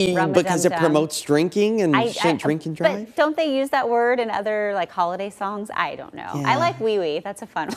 Because it promotes drinking and you shouldn't drink and drive? But don't they use that word in other like holiday songs? I don't know. Yeah. I like wee wee. That's a fun one.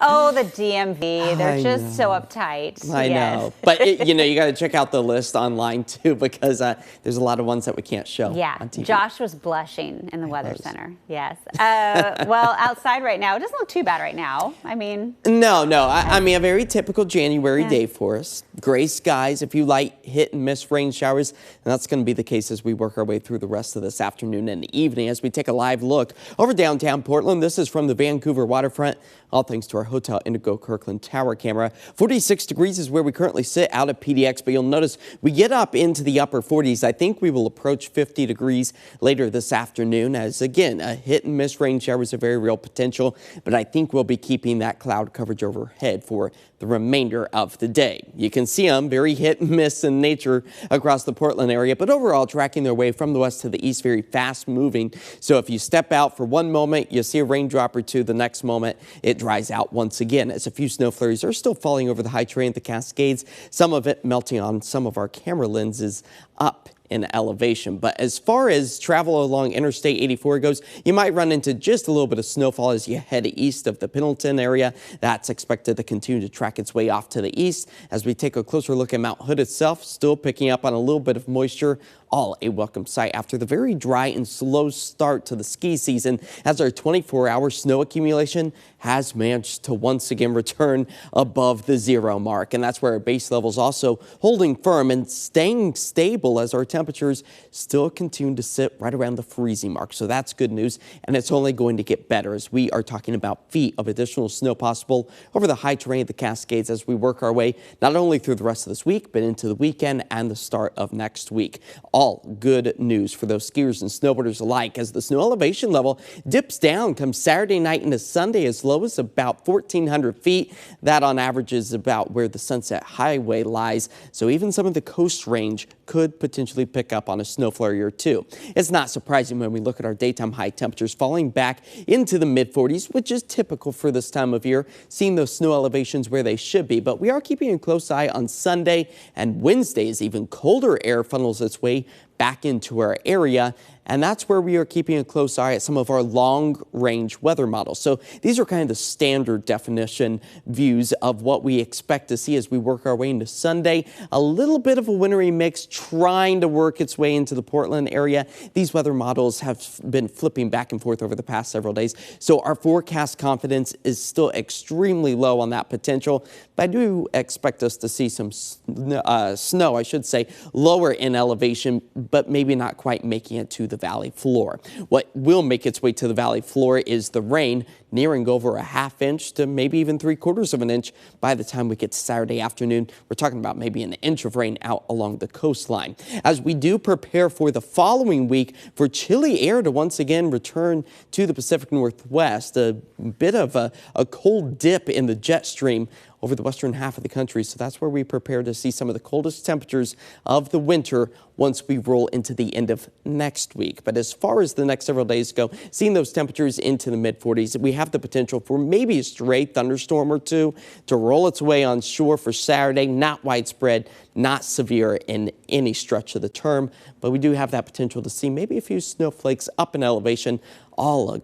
Oh, the DMV. They're just so uptight. I know. But, you got to check out the list online, too, because there's a lot of ones that we can't show on TV. Josh was blushing in the Weather Center. Yes. Well, outside right now, it doesn't look too bad right now. I mean. No. I mean, a very typical January day for us. Gray skies, a few light hit and miss rain showers. And that's going to be the case as we work our way through the rest of this afternoon and evening as we take a live look over downtown Portland. This is from the Vancouver waterfront, all thanks to our Hotel Indigo Kirkland Tower camera. 46 degrees is where we currently sit out at PDX, but you'll notice we get up into the upper 40s. I think we will approach 50 degrees later this afternoon as, again, a hit and miss rain shower is a very real potential, but I think we'll be keeping that cloud coverage overhead for the remainder of the day. You can see them very hit and miss in nature across the Portland area, but overall tracking their way from the west to the east, very fast moving. So if you step out for one moment, you see a raindrop or two. The next moment, it dries out once again as a few snow flurries are still falling over the high terrain at the Cascades, some of it melting on some of our camera lenses up in elevation. But as far as travel along Interstate 84 goes, you might run into just a little bit of snowfall as you head east of the Pendleton area. That's expected to continue to track its way off to the east. As we take a closer look at Mount Hood itself, still picking up on a little bit of moisture. All a welcome sight after the very dry and slow start to the ski season, as our 24-hour snow accumulation has managed to once again return above the 0 mark. And that's where our base levels also holding firm and staying stable as our temperatures still continue to sit right around the freezing mark. So that's good news, and it's only going to get better as we are talking about feet of additional snow possible over the high terrain of the Cascades as we work our way not only through the rest of this week, but into the weekend and the start of next week. All good news for those skiers and snowboarders alike as the snow elevation level dips down come Saturday night into Sunday as low as about 1,400 feet. That on average is about where the Sunset Highway lies. So even some of the coast range could potentially pick up on a snow flurry or two. It's not surprising when we look at our daytime high temperatures falling back into the mid-40s, which is typical for this time of year, seeing those snow elevations where they should be. But we are keeping a close eye on Sunday and Wednesday as even colder air funnels its way back into our area. And that's where we are keeping a close eye at some of our long-range weather models. So these are kind of the standard definition views of what we expect to see as we work our way into Sunday. A little bit of a wintry mix trying to work its way into the Portland area. These weather models have been flipping back and forth over the past several days. So our forecast confidence is still extremely low on that potential. But I do expect us to see some snow, I should say, lower in elevation, but maybe not quite making it to the valley floor. What will make its way to the valley floor is the rain, nearing over a ½ inch to maybe even 3/4 of an inch by the time we get to Saturday afternoon. We're talking about maybe an inch of rain out along the coastline. As we do prepare for the following week for chilly air to once again return to the Pacific Northwest, a bit of a cold dip in the jet stream over the western half of the country. So that's where we prepare to see some of the coldest temperatures of the winter once we roll into the end of next week. But as far as the next several days go, seeing those temperatures into the mid-40s, we have the potential for maybe a stray thunderstorm or two to roll its way on shore for Saturday. Not widespread, not severe in any stretch of the term, but we do have that potential to see maybe a few snowflakes up in elevation, all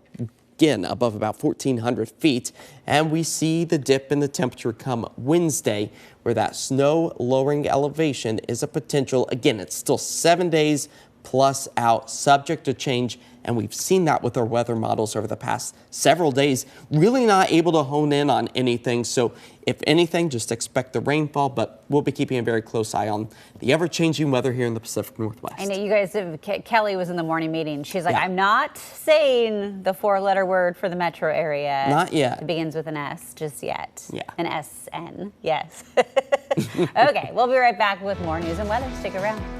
again above about 1,400 feet. And we see the dip in the temperature come Wednesday, where that snow lowering elevation is a potential. Again, it's still 7 days plus out, subject to change. And we've seen that with our weather models over the past several days, really not able to hone in on anything. So if anything, just expect the rainfall, but we'll be keeping a very close eye on the ever-changing weather here in the Pacific Northwest. I know you guys, Kelly was in the morning meeting. She's like, I'm not saying the 4-letter word for the metro area. Not yet. It begins with an S just yet. Yeah. An S-N, yes. Okay, we'll be right back with more news and weather. Stick around.